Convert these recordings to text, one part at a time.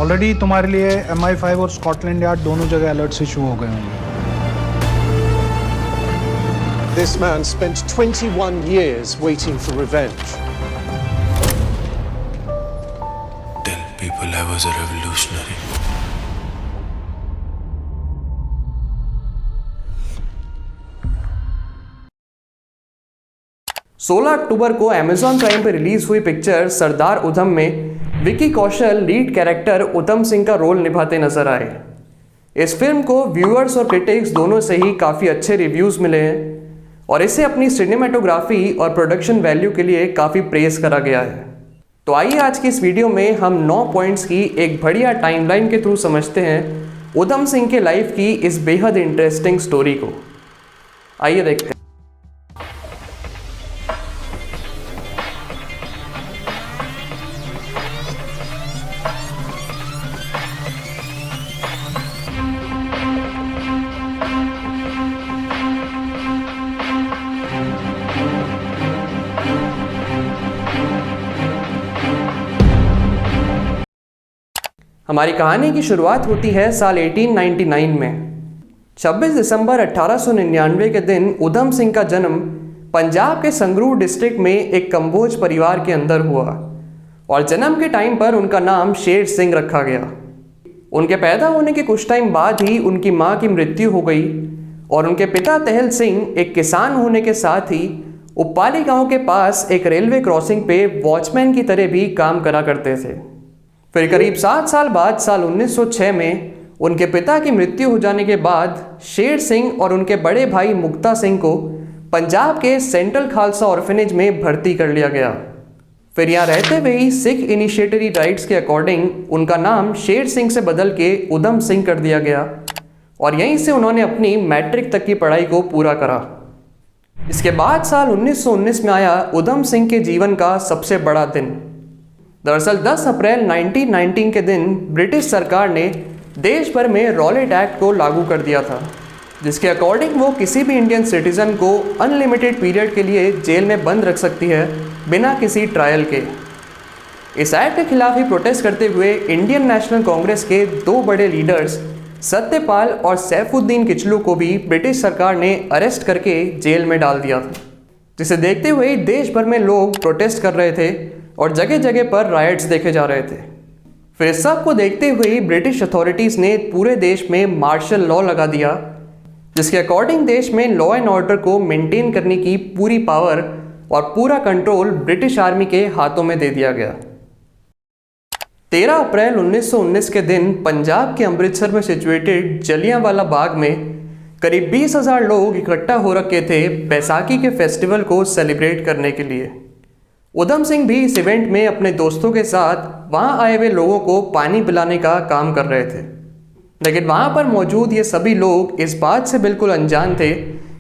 Already तुम्हारे लिए MI5 और स्कॉटलैंड यार्ड दोनों जगह अलर्ट्स इशू हो गए होंगे। This man spent 21 years waiting for revenge. Tell people I was a revolutionary. सोलह अक्टूबर को अमेजॉन प्राइम पर रिलीज हुई पिक्चर सरदार उधम में विकी कौशल लीड कैरेक्टर उधम सिंह का रोल निभाते नजर आए। इस फिल्म को व्यूअर्स और क्रिटिक्स दोनों से ही काफ़ी अच्छे रिव्यूज़ मिले हैं और इसे अपनी सिनेमेटोग्राफी और प्रोडक्शन वैल्यू के लिए काफ़ी प्रेज करा गया है। तो आइए आज की इस वीडियो में हम 9 पॉइंट्स की एक बढ़िया टाइमलाइन के थ्रू समझते हैं उधम सिंह के लाइफ की इस बेहद इंटरेस्टिंग स्टोरी को। आइए देखते हैं। हमारी कहानी की शुरुआत होती है साल 1899 में। 26 दिसंबर 1899 के दिन उधम सिंह का जन्म पंजाब के संगरूर डिस्ट्रिक्ट में एक कंबोज परिवार के अंदर हुआ और जन्म के टाइम पर उनका नाम शेर सिंह रखा गया। उनके पैदा होने के कुछ टाइम बाद ही उनकी मां की मृत्यु हो गई और उनके पिता तहल सिंह एक किसान होने के साथ ही उप्पाली गांव के पास एक रेलवे क्रॉसिंग पे वॉचमैन की तरह भी काम करा करते थे। फिर करीब 7 साल बाद साल 1906 में उनके पिता की मृत्यु हो जाने के बाद शेर सिंह और उनके बड़े भाई मुक्ता सिंह को पंजाब के सेंट्रल खालसा ऑर्फेनेज में भर्ती कर लिया गया। फिर यहाँ रहते हुए ही सिख इनिशिएटरी राइट्स के अकॉर्डिंग उनका नाम शेर सिंह से बदल के उधम सिंह कर दिया गया और यहीं से उन्होंने अपनी मैट्रिक तक की पढ़ाई को पूरा करा। इसके बाद साल 1919 में आया उधम सिंह के जीवन का सबसे बड़ा दिन। दरअसल 10 अप्रैल 1919 के दिन ब्रिटिश सरकार ने देश भर में रॉलेट एक्ट को लागू कर दिया था, जिसके अकॉर्डिंग वो किसी भी इंडियन सिटीजन को अनलिमिटेड पीरियड के लिए जेल में बंद रख सकती है बिना किसी ट्रायल के। इस एक्ट के खिलाफ ही प्रोटेस्ट करते हुए इंडियन नेशनल कांग्रेस के 2 बड़े लीडर्स सत्यपाल और सैफुद्दीन किचलू को भी ब्रिटिश सरकार ने अरेस्ट करके जेल में डाल दिया था, जिसे देखते हुए देश भर में लोग प्रोटेस्ट कर रहे थे और जगह जगह पर राइट्स देखे जा रहे थे। फिर इस सब को देखते हुए ब्रिटिश अथॉरिटीज़ ने पूरे देश में मार्शल लॉ लगा दिया, जिसके अकॉर्डिंग देश में लॉ एंड ऑर्डर को मेंटेन करने की पूरी पावर और पूरा कंट्रोल ब्रिटिश आर्मी के हाथों में दे दिया गया। 13 अप्रैल 1919 के दिन पंजाब के अमृतसर में सिचुएटेड जलियांवाला बाग में करीब 20,000 लोग इकट्ठा हो रखे थे बैसाखी के फेस्टिवल को सेलिब्रेट करने के लिए। उधम सिंह भी इस इवेंट में अपने दोस्तों के साथ वहां आए हुए लोगों को पानी पिलाने का काम कर रहे थे, लेकिन वहां पर मौजूद ये सभी लोग इस बात से बिल्कुल अनजान थे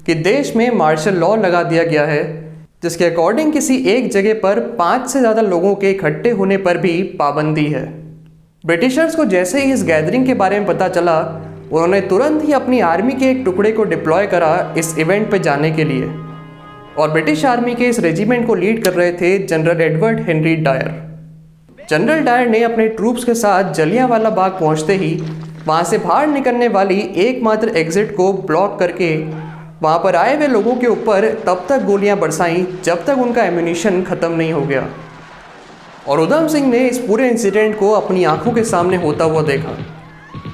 कि देश में मार्शल लॉ लगा दिया गया है, जिसके अकॉर्डिंग किसी एक जगह पर 5 से ज़्यादा लोगों के इकट्ठे होने पर भी पाबंदी है। ब्रिटिशर्स को जैसे ही इस गैदरिंग के बारे में पता चला, उन्होंने तुरंत ही अपनी आर्मी के एक टुकड़े को डिप्लॉय करा इस इवेंट पर जाने के लिए और ब्रिटिश आर्मी के इस रेजिमेंट को लीड कर रहे थे general Edward Henry Dyer. General Dyer ने अपने ट्रूप्स के साथ जलियांवाला बाग पहुंचते ही वहां से बाहर निकलने वाली एकमात्र एग्जिट को ब्लॉक करके वहां पर आए हुए लोगों के ऊपर तब तक गोलियां बरसाईं जब तक उनका एम्यूनिशन ख़त्म नहीं हो गया। और उधम सिंह ने इस पूरे इंसिडेंट को अपनी आंखों के सामने होता हुआ देखा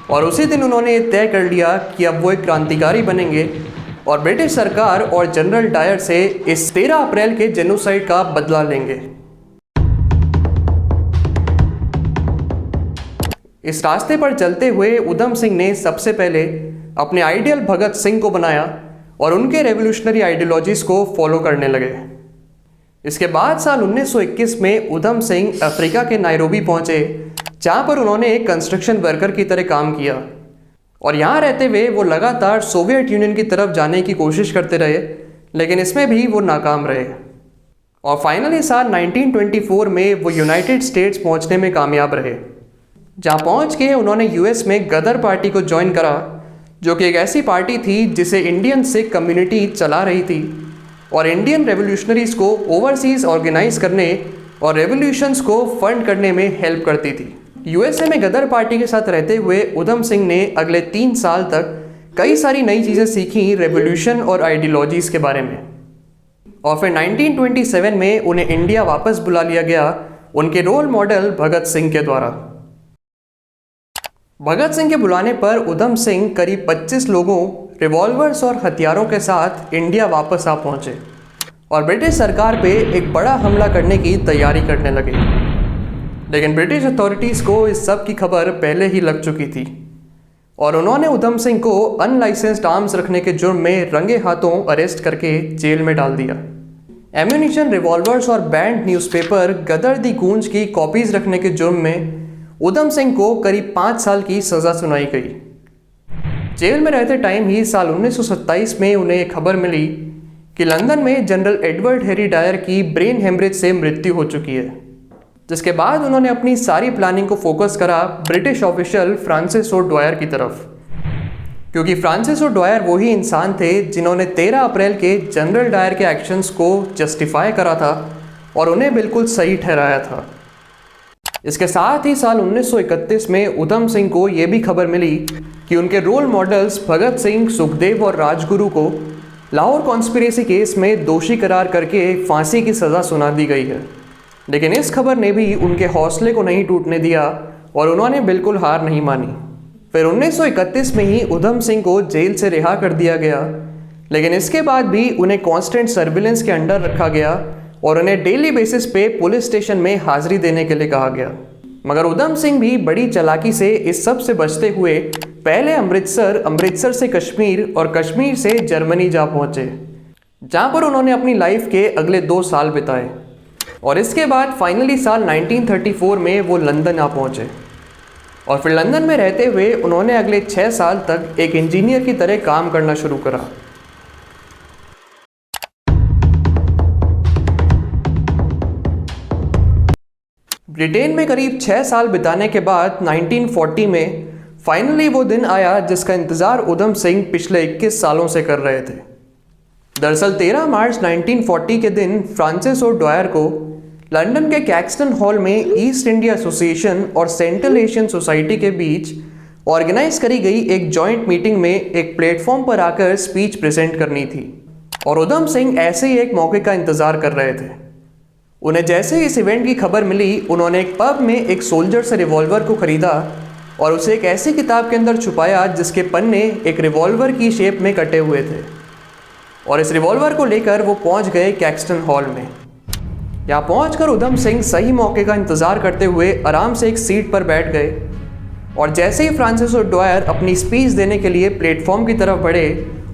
और उसी दिन उन्होंने तय कर लिया कि अब वो एक क्रांतिकारी बनेंगे और ब्रिटिश सरकार और जनरल डायर से इस 13 अप्रैल के जेनोसाइड का बदला लेंगे। इस रास्ते पर चलते हुए उधम सिंह ने सबसे पहले अपने आइडियल भगत सिंह को बनाया और उनके रेवोल्यूशनरी आइडियोलॉजीज को फॉलो करने लगे। इसके बाद साल 1921 में उधम सिंह अफ्रीका के नायरोबी पहुंचे, जहां पर उन्होंने एक कंस्ट्रक्शन वर्कर की तरह काम किया और यहाँ रहते हुए वो लगातार सोवियत यूनियन की तरफ जाने की कोशिश करते रहे, लेकिन इसमें भी वो नाकाम रहे और फाइनली साल 1924 में वो यूनाइटेड स्टेट्स पहुँचने में कामयाब रहे, जहाँ पहुँच के उन्होंने यूएस में गदर पार्टी को ज्वाइन करा, जो कि एक ऐसी पार्टी थी जिसे इंडियन सिख कम्युनिटी चला रही थी और इंडियन रेवोल्यूशनरीज़ को ओवरसीज़ ऑर्गेनाइज करने और रेवोल्यूशंस को फंड करने में हेल्प करती थी। यूएसए में गदर पार्टी के साथ रहते हुए उधम सिंह ने अगले 3 साल तक कई सारी नई चीज़ें सीखी रेवोल्यूशन और आइडियोलॉजीज़ के बारे में। और फिर 1927 में उन्हें इंडिया वापस बुला लिया गया उनके रोल मॉडल भगत सिंह के द्वारा। भगत सिंह के बुलाने पर उधम सिंह करीब 25 लोगों, रिवॉल्वर्स और हथियारों के साथ इंडिया वापस आ पहुंचे और ब्रिटिश सरकार पे एक बड़ा हमला करने की तैयारी करने लगे। लेकिन ब्रिटिश अथॉरिटीज़ को इस सब की खबर पहले ही लग चुकी थी और उन्होंने उधम सिंह को अनलाइसेंस्ड आर्म्स रखने के जुर्म में रंगे हाथों अरेस्ट करके जेल में डाल दिया। एम्यूनिशन, रिवॉल्वर्स और बैंड न्यूज़पेपर गदर दी गूंज की कॉपीज़ रखने के जुर्म में उधम सिंह को करीब 5 साल की सज़ा सुनाई गई। जेल में रहते टाइम ही साल 1927 में उन्हें एक खबर मिली कि लंदन में जनरल एडवर्ड हैरी डायर की ब्रेन हेमरेज से मृत्यु हो चुकी है, जिसके बाद उन्होंने अपनी सारी प्लानिंग को फोकस करा British official Francis O Dwyer की तरफ, क्योंकि फ्रांसिस ओ ड्वायर वही इंसान थे जिन्होंने 13 अप्रैल के जनरल डायर के एक्शंस को जस्टिफाई करा था और उन्हें बिल्कुल सही ठहराया था। इसके साथ ही साल 1931 में उधम सिंह को ये भी खबर मिली कि उनके रोल मॉडल्स भगत सिंह, सुखदेव और राजगुरु को लाहौर कॉन्स्पिरेसी केस में दोषी करार करके फांसी की सज़ा सुना दी गई है। लेकिन इस खबर ने भी उनके हौसले को नहीं टूटने दिया और उन्होंने बिल्कुल हार नहीं मानी। फिर 1931 में ही उधम सिंह को जेल से रिहा कर दिया गया, लेकिन इसके बाद भी उन्हें कांस्टेंट सर्विलेंस के अंडर रखा गया और उन्हें डेली बेसिस पे पुलिस स्टेशन में हाजिरी देने के लिए कहा गया। मगर उधम सिंह भी बड़ी चालाकी से इस सब से बचते हुए पहले अमृतसर, अमृतसर से कश्मीर और कश्मीर से जर्मनी जा पहुंचे, जहां पर उन्होंने अपनी लाइफ के अगले 2 साल बिताए और इसके बाद फाइनली साल 1934 में वो लंदन आ पहुंचे और फिर लंदन में रहते हुए उन्होंने अगले 6 साल तक एक इंजीनियर की तरह काम करना शुरू करा। ब्रिटेन में करीब 6 साल बिताने के बाद 1940 में फाइनली वो दिन आया जिसका इंतज़ार उधम सिंह पिछले 21 सालों से कर रहे थे। दरअसल 13 मार्च 1940 के दिन फ्रांसिस ओ ड्वायर को लंदन के कैक्सटन हॉल में ईस्ट इंडिया एसोसिएशन और सेंट्रल एशियन सोसाइटी के बीच ऑर्गेनाइज करी गई एक जॉइंट मीटिंग में एक प्लेटफॉर्म पर आकर स्पीच प्रेजेंट करनी थी और उधम सिंह ऐसे ही एक मौके का इंतज़ार कर रहे थे। उन्हें जैसे ही इस इवेंट की खबर मिली, उन्होंने एक पब में एक सोल्जर से रिवॉल्वर को ख़रीदा और उसे एक ऐसी किताब के अंदर छुपाया जिसके पन्ने एक रिवॉल्वर की शेप में कटे हुए थे और इस रिवॉल्वर को लेकर वो पहुंच गए कैक्सटन हॉल में। यहाँ पहुंचकर उधम सिंह सही मौके का इंतज़ार करते हुए आराम से एक सीट पर बैठ गए और जैसे ही फ्रांसिस ओ ड्वायर अपनी स्पीच देने के लिए प्लेटफॉर्म की तरफ बढ़े,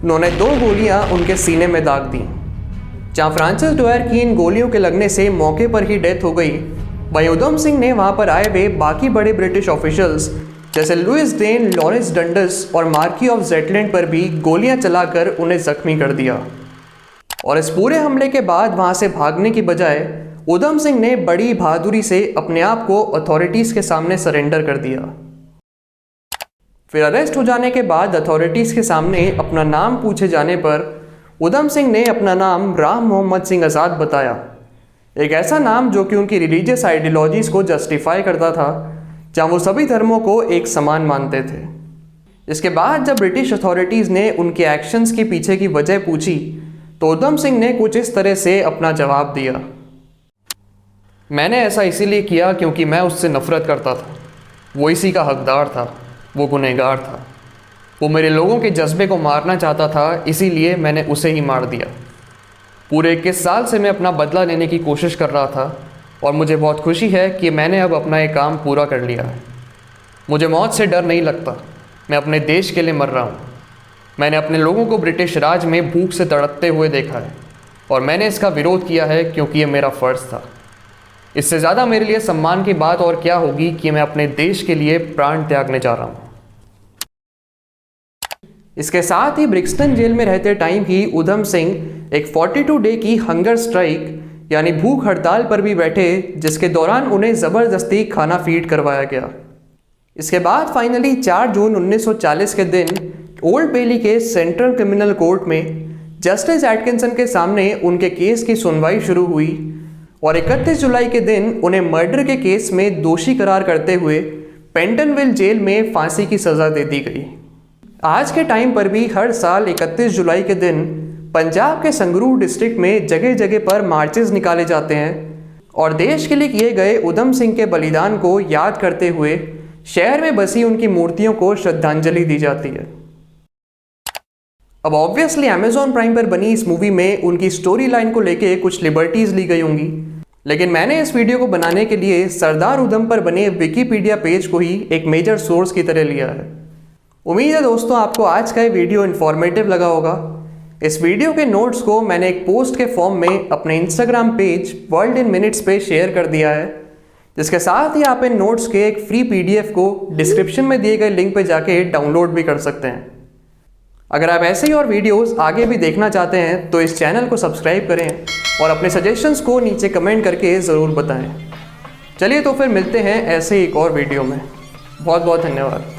उन्होंने 2 गोलियां उनके सीने में दाग दी। जहाँ फ्रांसिस ड्वायर की इन गोलियों के लगने से मौके पर ही डेथ हो गई, वहीं उधम सिंह ने वहाँ पर आए हुए बाकी बड़े ब्रिटिश ऑफिशियल्स जैसे लुइस डेन, लॉरेंस डंडस और मार्की ऑफ जेटलैंड पर भी गोलियां चलाकर उन्हें जख्मी कर दिया। और इस पूरे हमले के बाद वहाँ से भागने की बजाय उधम सिंह ने बड़ी बहादुरी से अपने आप को अथॉरिटीज़ के सामने सरेंडर कर दिया। फिर अरेस्ट हो जाने के बाद अथॉरिटीज़ के सामने अपना नाम पूछे जाने पर उधम सिंह ने अपना नाम राम मोहम्मद सिंह आज़ाद बताया, एक ऐसा नाम जो कि उनकी रिलीजियस आइडियोलॉजीज़ को जस्टिफाई करता था, जहाँ वो सभी धर्मों को एक समान मानते थे। इसके बाद जब ब्रिटिश अथॉरिटीज़ ने उनके एक्शंस के पीछे की वजह पूछी तो उधम सिंह ने कुछ इस तरह से अपना जवाब दिया, मैंने ऐसा इसीलिए किया क्योंकि मैं उससे नफ़रत करता था। वो इसी का हकदार था, वो गुनहगार था, वो मेरे लोगों के जज्बे को मारना चाहता था, इसीलिए मैंने उसे ही मार दिया। पूरे 21 साल से मैं अपना बदला लेने की कोशिश कर रहा था और मुझे बहुत खुशी है कि मैंने अब अपना ये काम पूरा कर लिया है। मुझे मौत से डर नहीं लगता, मैं अपने देश के लिए मर रहा हूँ। मैंने अपने लोगों को ब्रिटिश राज में भूख से तड़पते हुए देखा है और मैंने इसका विरोध किया है क्योंकि ये मेरा फ़र्ज़ था। इससे ज़्यादा मेरे लिए सम्मान की बात और क्या होगी कि मैं अपने देश के लिए प्राण त्यागने जा रहा हूँ। इसके साथ ही ब्रिक्सटन जेल में रहते टाइम ही उधम सिंह एक 42 डे की हंगर स्ट्राइक यानी भूख हड़ताल पर भी बैठे, जिसके दौरान उन्हें ज़बरदस्ती खाना फीड करवाया गया। इसके बाद फाइनली 4 जून 1940 के दिन ओल्ड बेली के सेंट्रल क्रिमिनल कोर्ट में जस्टिस एटकिंसन के सामने उनके केस की सुनवाई शुरू हुई और 31 जुलाई के दिन उन्हें मर्डर के केस में दोषी करार करते हुए पेंटनविल जेल में फांसी की सज़ा दे दी गई। आज के टाइम पर भी हर साल 31 जुलाई के दिन पंजाब के संगरूर डिस्ट्रिक्ट में जगह जगह पर मार्चेस निकाले जाते हैं और देश के लिए किए गए उधम सिंह के बलिदान को याद करते हुए शहर में बसी उनकी मूर्तियों को श्रद्धांजलि दी जाती है। अब ऑब्वियसली अमेजॉन प्राइम पर बनी इस मूवी में उनकी स्टोरी लाइन को लेके कुछ लिबर्टीज ली गई होंगी, लेकिन मैंने इस वीडियो को बनाने के लिए सरदार उधम पर बने विकिपीडिया पेज को ही एक मेजर सोर्स की तरह लिया है। उम्मीद है दोस्तों आपको आज का ये वीडियो इन्फॉर्मेटिव लगा होगा। इस वीडियो के नोट्स को मैंने एक पोस्ट के फॉर्म में अपने Instagram page world in minutes पे शेयर कर दिया है, जिसके साथ ही आप इन नोट्स के एक फ्री PDF को डिस्क्रिप्शन में दिए गए लिंक पे जाके डाउनलोड भी कर सकते हैं। अगर आप ऐसे ही और वीडियोस आगे भी देखना चाहते हैं तो इस चैनल को सब्सक्राइब करें और अपने सजेशंस को नीचे कमेंट करके ज़रूर बताएं। चलिए तो फिर मिलते हैं ऐसे ही एक और वीडियो में। बहुत बहुत धन्यवाद।